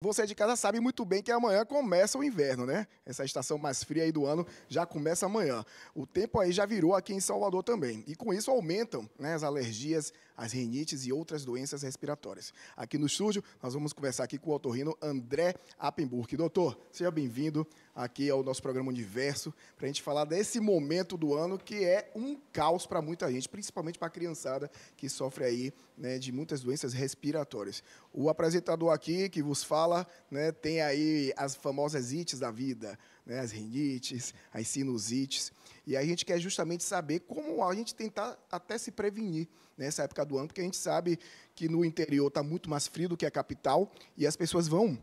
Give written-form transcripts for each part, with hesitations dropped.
Você de casa sabe muito bem que amanhã começa o inverno, né? Essa estação mais fria aí do ano já começa amanhã. O tempo aí já virou aqui em Salvador também. E com isso aumentam, né, as alergias, as rinites e outras doenças respiratórias. Aqui no estúdio, nós vamos conversar aqui com o otorrino André Appenburg. Doutor, seja bem-vindo aqui ao nosso programa Universo, para a gente falar desse momento do ano que é um caos para muita gente, principalmente para a criançada que sofre aí, né, de muitas doenças respiratórias. O apresentador aqui que vos fala, né, tem aí as famosas ites da vida, né, as rinites, as sinusites, e a gente quer justamente saber como a gente tentar até se prevenir nessa época do ano, porque a gente sabe que no interior está muito mais frio do que a capital e as pessoas vão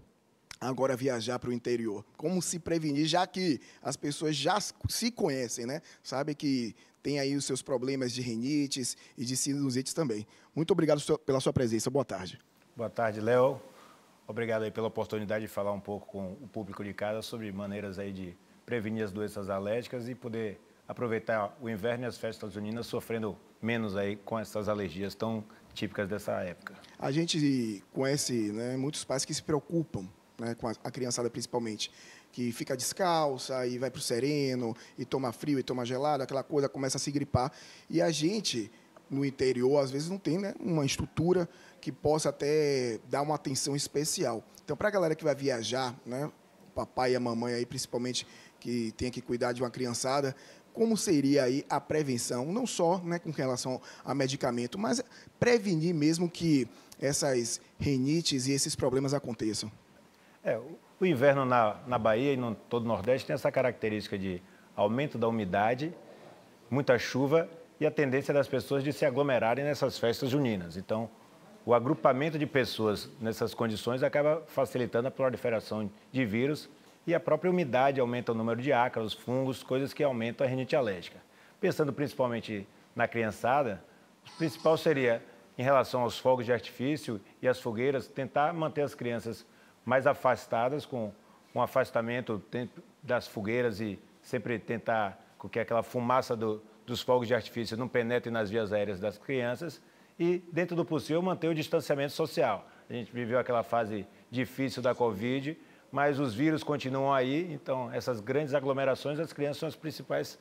agora viajar para o interior. Como se prevenir, já que as pessoas já se conhecem, né? Sabe que tem aí os seus problemas de rinites e de sinusites também. Muito obrigado pela sua presença. Boa tarde. Boa tarde, Léo. Obrigado aí pela oportunidade de falar um pouco com o público de casa sobre maneiras aí de prevenir as doenças alérgicas e poder aproveitar o inverno e as festas juninas sofrendo menos aí com essas alergias tão típicas dessa época. A gente conhece, né, muitos pais que se preocupam, né, com a criançada principalmente, que fica descalça e vai para o sereno, e toma frio e toma gelado, aquela coisa começa a se gripar. E a gente, no interior, às vezes não tem, né, uma estrutura que possa até dar uma atenção especial. Então, para a galera que vai viajar, né, o papai e a mamãe aí, principalmente, que tem que cuidar de uma criançada, como seria aí a prevenção, não só, né, com relação a medicamento, mas prevenir mesmo que essas rinites e esses problemas aconteçam? O inverno na Bahia e no todo o Nordeste tem essa característica de aumento da umidade, muita chuva e a tendência das pessoas de se aglomerarem nessas festas juninas. Então, o agrupamento de pessoas nessas condições acaba facilitando a proliferação de vírus e a própria umidade aumenta o número de ácaros, fungos, coisas que aumentam a rinite alérgica. Pensando principalmente na criançada, o principal seria, em relação aos fogos de artifício e às fogueiras, tentar manter as crianças mais afastadas, com um afastamento das fogueiras e sempre tentar que aquela fumaça dos fogos de artifício não penetre nas vias aéreas das crianças e, dentro do possível, manter o distanciamento social. A gente viveu aquela fase difícil da Covid, mas os vírus continuam aí, então essas grandes aglomerações, as crianças são as principais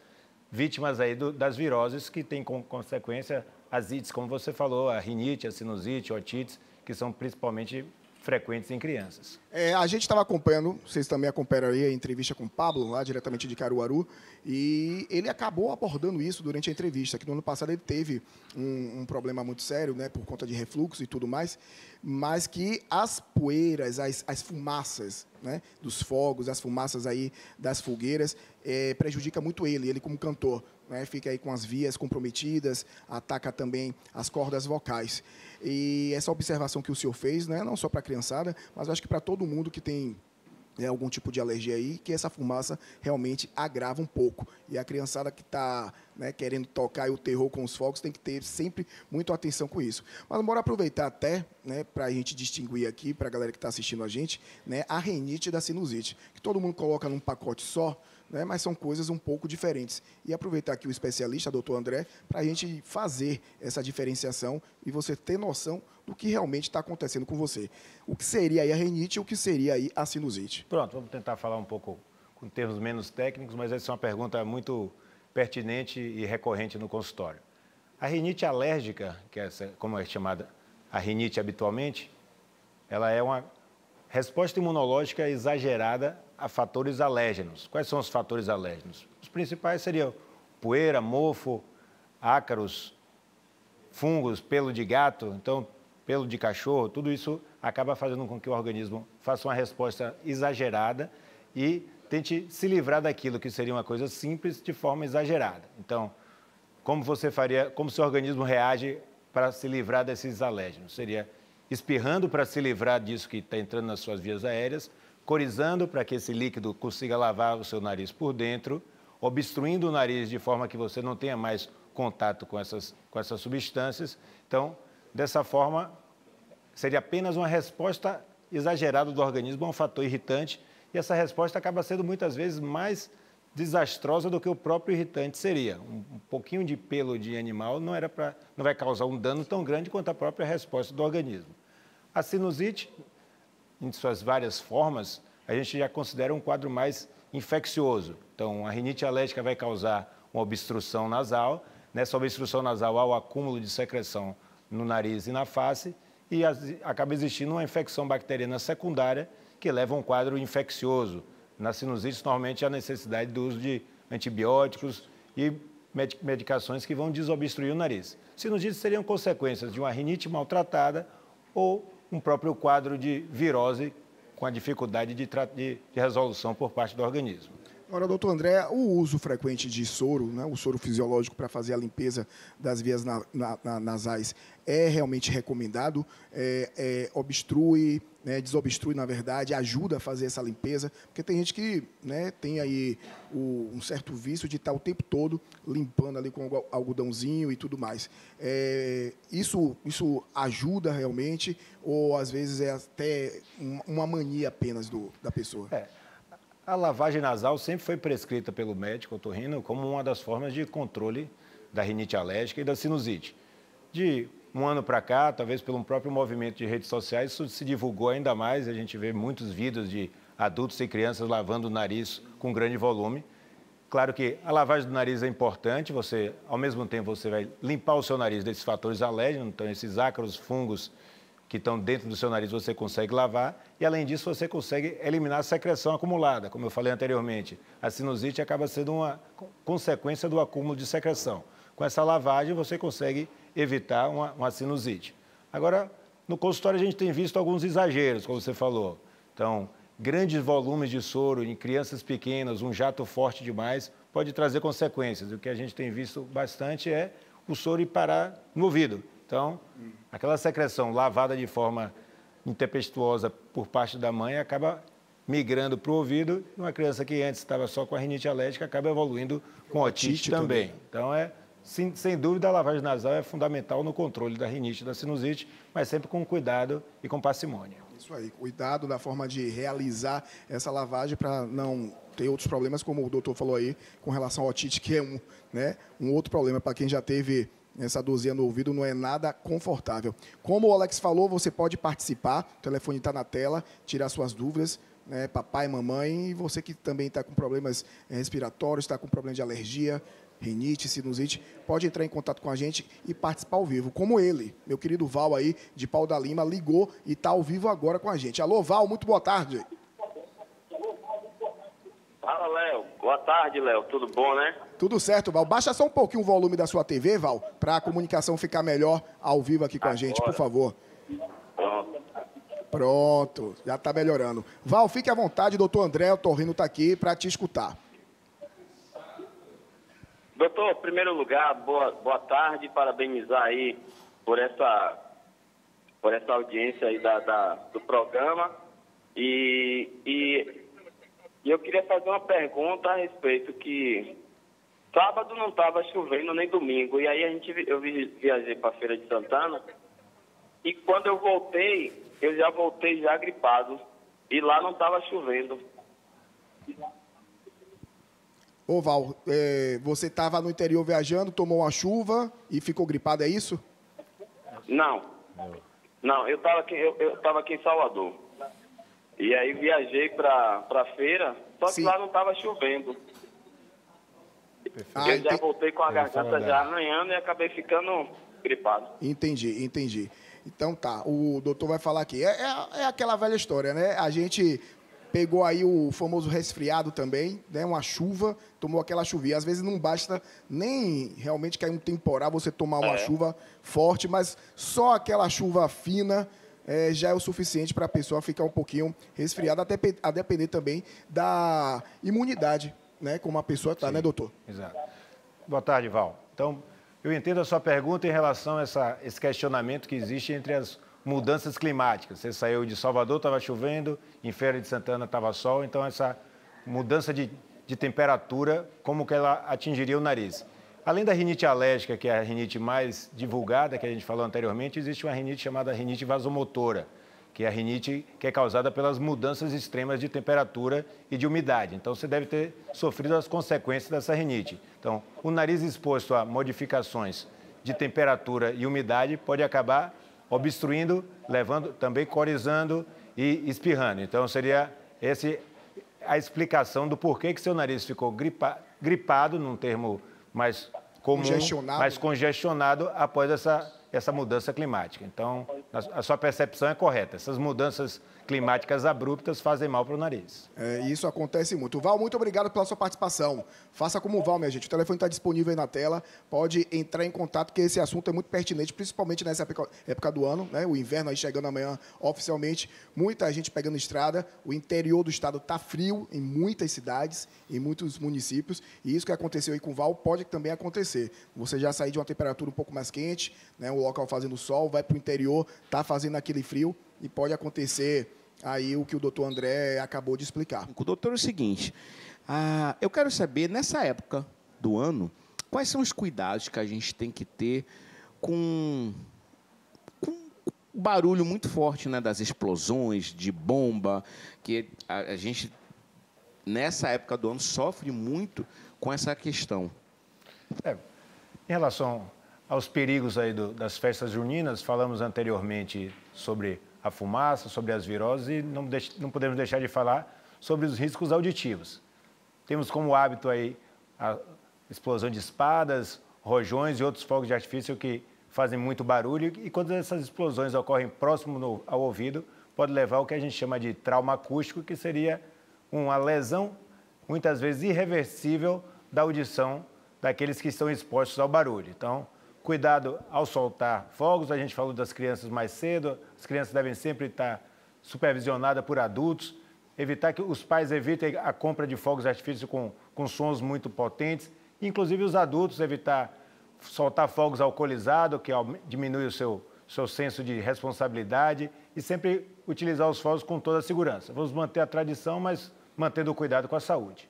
vítimas aí das viroses que têm como consequência as ites, como você falou, a rinite, a sinusite, a otite, que são principalmente frequentes em crianças. A gente estava acompanhando, vocês também acompanharam aí a entrevista com o Pablo, lá diretamente de Caruaru, e ele acabou abordando isso durante a entrevista, que no ano passado ele teve um problema muito sério, né, por conta de refluxo e tudo mais, mas que as poeiras, as fumaças, né, dos fogos, as fumaças aí das fogueiras, prejudica muito ele como cantor, né, fica aí com as vias comprometidas, ataca também as cordas vocais. E essa observação que o senhor fez, né, não só para a criançada, mas acho que para todo mundo que tem algum tipo de alergia aí, que essa fumaça realmente agrava um pouco. E a criançada que está, né, querendo tocar o terror com os fogos tem que ter sempre muita atenção com isso. Mas bora aproveitar até, né, para a gente distinguir aqui, para a galera que está assistindo a gente, né, a rinite da sinusite, que todo mundo coloca num pacote só, né, mas são coisas um pouco diferentes. E aproveitar aqui o especialista, doutor André, para a gente fazer essa diferenciação e você ter noção do que realmente está acontecendo com você. O que seria aí a rinite e o que seria aí a sinusite? Pronto, vamos tentar falar um pouco com termos menos técnicos, mas essa é uma pergunta muito pertinente e recorrente no consultório. A rinite alérgica, que é essa, como é chamada a rinite habitualmente, ela é uma resposta imunológica exagerada a fatores alérgenos. Quais são os fatores alérgenos? Os principais seriam poeira, mofo, ácaros, fungos, pelo de gato, então pelo de cachorro, tudo isso acaba fazendo com que o organismo faça uma resposta exagerada e tente se livrar daquilo que seria uma coisa simples de forma exagerada. Então, como você faria, como seu organismo reage para se livrar desses alérgenos? Seria espirrando para se livrar disso que está entrando nas suas vias aéreas, corizando para que esse líquido consiga lavar o seu nariz por dentro, obstruindo o nariz de forma que você não tenha mais contato com essas substâncias. Então, dessa forma, seria apenas uma resposta exagerada do organismo a um fator irritante, e essa resposta acaba sendo muitas vezes mais desastrosa do que o próprio irritante seria. Um pouquinho de pelo de animal não vai causar um dano tão grande quanto a própria resposta do organismo. A sinusite, em suas várias formas, a gente já considera um quadro mais infeccioso. Então, a rinite alérgica vai causar uma obstrução nasal. Nessa obstrução nasal há o acúmulo de secreção no nariz e na face e acaba existindo uma infecção bacteriana secundária que leva a um quadro infeccioso. Na sinusite, normalmente, há necessidade do uso de antibióticos e medicações que vão desobstruir o nariz. Sinusites seriam consequências de uma rinite maltratada ou um próprio quadro de virose com a dificuldade de resolução por parte do organismo. Agora, doutor André, o uso frequente de soro, né, o soro fisiológico para fazer a limpeza das vias nasais, é realmente recomendado? Obstrui, né, desobstrui, na verdade, ajuda a fazer essa limpeza? Porque tem gente que, né, tem aí um certo vício de estar o tempo todo limpando ali com algodãozinho e tudo mais. Isso ajuda realmente ou, às vezes, é até uma mania apenas da pessoa? A lavagem nasal sempre foi prescrita pelo médico otorrino como uma das formas de controle da rinite alérgica e da sinusite. De um ano para cá, talvez pelo próprio movimento de redes sociais, isso se divulgou ainda mais. A gente vê muitos vídeos de adultos e crianças lavando o nariz com grande volume. Claro que a lavagem do nariz é importante, ao mesmo tempo, você vai limpar o seu nariz desses fatores alérgenos, então esses ácaros, fungos que estão dentro do seu nariz você consegue lavar e, além disso, você consegue eliminar a secreção acumulada. Como eu falei anteriormente, a sinusite acaba sendo uma consequência do acúmulo de secreção. Com essa lavagem, você consegue evitar uma sinusite. Agora, no consultório, a gente tem visto alguns exageros, como você falou. Então, grandes volumes de soro em crianças pequenas, um jato forte demais, pode trazer consequências. O que a gente tem visto bastante é o soro ir parar no ouvido. Então, aquela secreção lavada de forma intempestuosa por parte da mãe acaba migrando para o ouvido e uma criança que antes estava só com a rinite alérgica acaba evoluindo com otite também. Então, sem dúvida, a lavagem nasal é fundamental no controle da rinite e da sinusite, mas sempre com cuidado e com parcimônia. Isso aí, cuidado da forma de realizar essa lavagem para não ter outros problemas, como o doutor falou aí, com relação ao otite, que é um outro problema para quem já teve essa dorzinha no ouvido, não é nada confortável. Como o Alex falou, você pode participar, o telefone está na tela, tirar suas dúvidas, né, papai, mamãe, e você que também está com problemas respiratórios, está com problema de alergia, rinite, sinusite, pode entrar em contato com a gente e participar ao vivo, como ele, meu querido Val aí, de Pau da Lima, ligou e está ao vivo agora com a gente. Alô, Val, muito boa tarde. Fala, Léo. Boa tarde, Léo. Tudo bom, né? Tudo certo, Val. Baixa só um pouquinho o volume da sua TV, Val, para a comunicação ficar melhor ao vivo aqui com a gente, por favor. Pronto. Pronto, já está melhorando. Val, fique à vontade, doutor André Otorrino está aqui para te escutar. Doutor, em primeiro lugar, boa tarde, parabenizar aí por essa audiência aí do programa. E eu queria fazer uma pergunta a respeito que sábado não estava chovendo nem domingo. E aí eu viajei para a Feira de Santana e quando eu voltei, eu já voltei já gripado. E lá não estava chovendo. Ô Val, você estava no interior viajando, tomou uma chuva e ficou gripado, é isso? Não, eu estava aqui em Salvador. E aí viajei para a feira, só que lá não estava chovendo. Eu já voltei com a garganta já arranhando e acabei ficando gripado. Entendi. Então tá, o doutor vai falar aqui. É aquela velha história, né? A gente pegou aí o famoso resfriado também, né? Uma chuva, tomou aquela chuvinha. Às vezes não basta nem realmente cair um temporal, você tomar uma chuva forte, mas só aquela chuva fina já é o suficiente para a pessoa ficar um pouquinho resfriada, até a depender também da imunidade, né? Como a pessoa está, né, doutor? Exato. Boa tarde, Val. Então, eu entendo a sua pergunta em relação a esse questionamento que existe entre as mudanças climáticas. Você saiu de Salvador, estava chovendo, em Feira de Santana estava sol, então essa mudança de temperatura, como que ela atingiria o nariz? Além da rinite alérgica, que é a rinite mais divulgada, que a gente falou anteriormente, existe uma rinite chamada rinite vasomotora, que é a rinite que é causada pelas mudanças extremas de temperatura e de umidade. Então, você deve ter sofrido as consequências dessa rinite. Então, o nariz exposto a modificações de temperatura e umidade pode acabar obstruindo, levando, também corizando e espirrando. Então, seria a explicação do porquê que seu nariz ficou gripado, num termo mais comum, mais congestionado após essa mudança climática. Então, a sua percepção é correta. Essas mudanças climáticas abruptas fazem mal para o nariz. Isso acontece muito. Val, muito obrigado pela sua participação. Faça como o Val, minha gente. O telefone está disponível aí na tela. Pode entrar em contato, porque esse assunto é muito pertinente, principalmente nessa época do ano, né? O inverno aí chegando amanhã oficialmente. Muita gente pegando estrada. O interior do estado está frio em muitas cidades, em muitos municípios. E isso que aconteceu aí com o Val pode também acontecer. Você já sair de uma temperatura um pouco mais quente, né? O local fazendo sol, vai para o interior, está fazendo aquele frio. E pode acontecer aí o que o doutor André acabou de explicar. Doutor, é o seguinte, eu quero saber, nessa época do ano, quais são os cuidados que a gente tem que ter com o barulho muito forte, né, das explosões, de bomba, que a gente, nessa época do ano, sofre muito com essa questão. Em relação aos perigos aí das festas juninas, falamos anteriormente sobre a fumaça, sobre as viroses e não podemos deixar de falar sobre os riscos auditivos. Temos como hábito aí a explosão de espadas, rojões e outros fogos de artifício que fazem muito barulho e quando essas explosões ocorrem próximo ao ouvido, pode levar ao que a gente chama de trauma acústico, que seria uma lesão, muitas vezes irreversível, da audição daqueles que estão expostos ao barulho. Então, cuidado ao soltar fogos, a gente falou das crianças mais cedo, as crianças devem sempre estar supervisionadas por adultos, evitar que os pais evitem a compra de fogos de artifício com sons muito potentes, inclusive os adultos evitar soltar fogos alcoolizados, que diminui o seu senso de responsabilidade, e sempre utilizar os fogos com toda a segurança. Vamos manter a tradição, mas mantendo o cuidado com a saúde.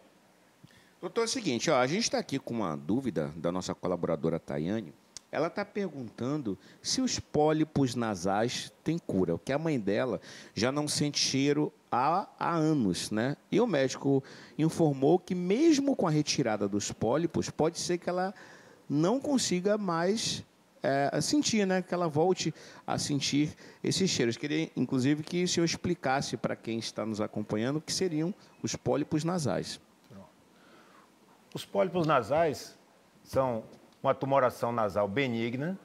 Doutor, é o seguinte, a gente está aqui com uma dúvida da nossa colaboradora Tayane. Ela está perguntando se os pólipos nasais têm cura, porque a mãe dela já não sente cheiro há anos, né? E o médico informou que mesmo com a retirada dos pólipos, pode ser que ela não consiga mais sentir, né? Que ela volte a sentir esses cheiros. Queria, inclusive, que o senhor explicasse para quem está nos acompanhando o que seriam os pólipos nasais. Os pólipos nasais são uma tumoração nasal benigna,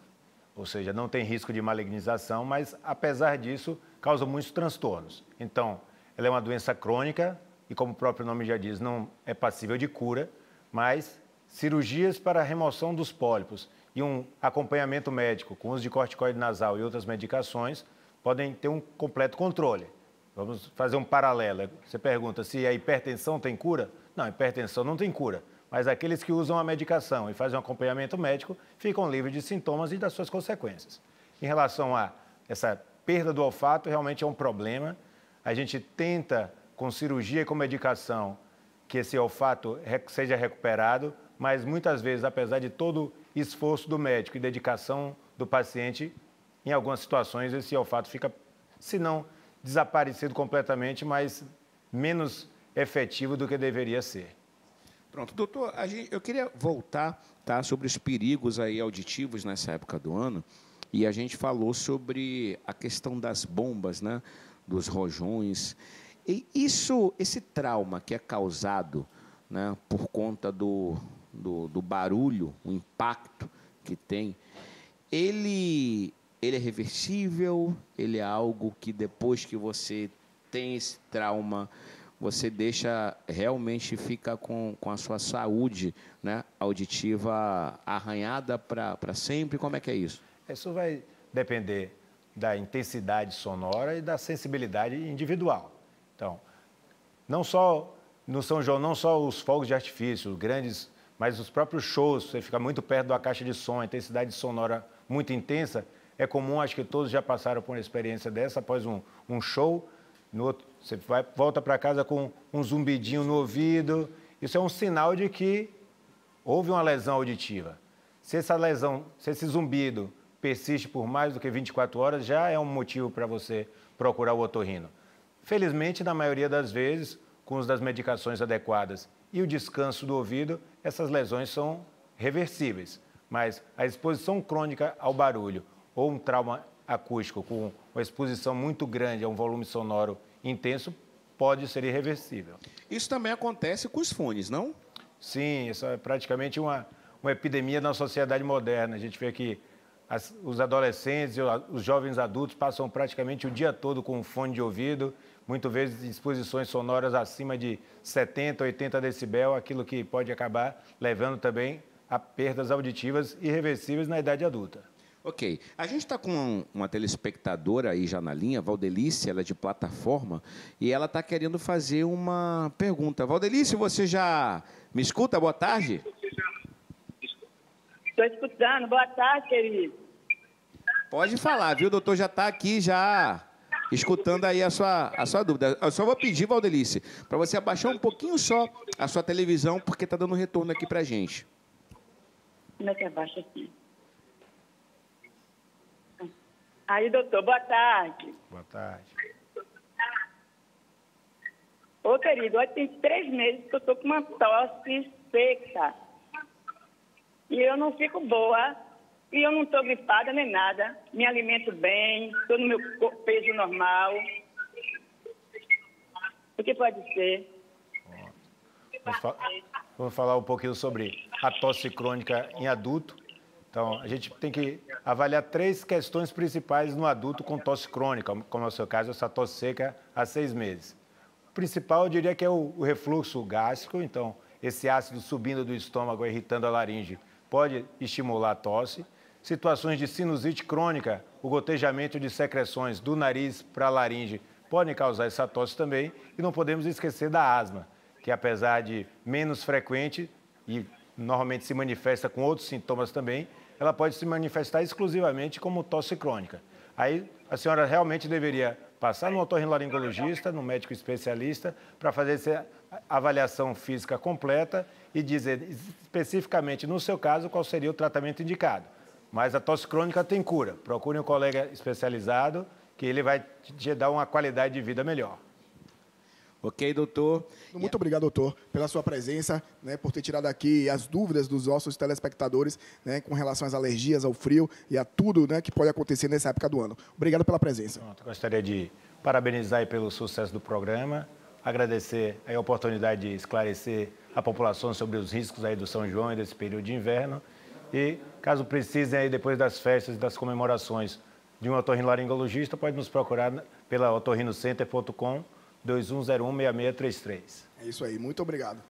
ou seja, não tem risco de malignização, mas, apesar disso, causa muitos transtornos. Então, ela é uma doença crônica e, como o próprio nome já diz, não é passível de cura, mas cirurgias para a remoção dos pólipos e um acompanhamento médico com uso de corticoide nasal e outras medicações podem ter um completo controle. Vamos fazer um paralelo. Você pergunta se a hipertensão tem cura? Não, a hipertensão não tem cura. Mas aqueles que usam a medicação e fazem um acompanhamento médico ficam livres de sintomas e das suas consequências. Em relação a essa perda do olfato, realmente é um problema. A gente tenta, com cirurgia e com medicação, que esse olfato seja recuperado, mas muitas vezes, apesar de todo o esforço do médico e dedicação do paciente, em algumas situações esse olfato fica, se não desaparecido completamente, mas menos efetivo do que deveria ser. Pronto, doutor, eu queria voltar, tá, sobre os perigos aí auditivos nessa época do ano, e a gente falou sobre a questão das bombas, né, dos rojões, e esse trauma que é causado, né, por conta do barulho, o impacto que tem, ele é reversível, ele é algo que depois que você tem esse trauma, você realmente fica com a sua saúde, né, auditiva arranhada para sempre? Como é que é isso? Isso vai depender da intensidade sonora e da sensibilidade individual. Então, não só no São João, não só os fogos de artifício, grandes, mas os próprios shows, você fica muito perto da caixa de som, a intensidade sonora muito intensa, é comum, acho que todos já passaram por uma experiência dessa, após um show, no outro, você volta para casa com um zumbidinho no ouvido. Isso é um sinal de que houve uma lesão auditiva. Se esse zumbido persiste por mais do que 24 horas, já é um motivo para você procurar o otorrino. Felizmente, na maioria das vezes, com o uso das medicações adequadas e o descanso do ouvido, essas lesões são reversíveis. Mas a exposição crônica ao barulho ou um trauma acústico com uma exposição muito grande a um volume sonoro intenso, pode ser irreversível. Isso também acontece com os fones, não? Sim, isso é praticamente uma epidemia na sociedade moderna. A gente vê que os adolescentes e os jovens adultos passam praticamente o dia todo com um fone de ouvido, muitas vezes em exposições sonoras acima de 70, 80 decibel, aquilo que pode acabar levando também a perdas auditivas irreversíveis na idade adulta. Ok. A gente está com uma telespectadora aí já na linha, Valdelice, ela é de plataforma, e ela está querendo fazer uma pergunta. Valdelice, você já me escuta? Boa tarde. Estou escutando. Boa tarde, querido. Pode falar, viu? O doutor já está aqui, já escutando aí a sua dúvida. Eu só vou pedir, Valdelice, para você abaixar um pouquinho só a sua televisão, porque está dando retorno aqui para a gente. Como é que abaixa aqui? Aí, doutor, boa tarde. Boa tarde. Ô, querido, hoje tem 3 meses que eu estou com uma tosse seca. E eu não fico boa. E eu não estou gripada nem nada. Me alimento bem, estou no meu peso normal. O que pode ser? Vamos falar um pouquinho sobre a tosse crônica em adulto. Então, a gente tem que avaliar 3 questões principais no adulto com tosse crônica, como é o seu caso, essa tosse seca há 6 meses. O principal, eu diria que é o refluxo gástrico. Então, esse ácido subindo do estômago, irritando a laringe, pode estimular a tosse. Situações de sinusite crônica, o gotejamento de secreções do nariz para a laringe podem causar essa tosse também. E não podemos esquecer da asma, que apesar de menos frequente e normalmente se manifesta com outros sintomas também, ela pode se manifestar exclusivamente como tosse crônica. Aí a senhora realmente deveria passar no otorrinolaringologista, no médico especialista, para fazer essa avaliação física completa e dizer especificamente, no seu caso, qual seria o tratamento indicado. Mas a tosse crônica tem cura. Procure um colega especializado, que ele vai te dar uma qualidade de vida melhor. Ok, doutor. Muito obrigado, doutor, pela sua presença, né, por ter tirado aqui as dúvidas dos nossos telespectadores, né, com relação às alergias, ao frio e a tudo, né, que pode acontecer nessa época do ano. Obrigado pela presença. Pronto, gostaria de parabenizar aí pelo sucesso do programa, agradecer a oportunidade de esclarecer a população sobre os riscos aí do São João e desse período de inverno. E, caso precisem aí depois das festas e das comemorações de um otorrinolaringologista, pode nos procurar pela otorrinocenter.com 2101-6633. É isso aí, muito obrigado.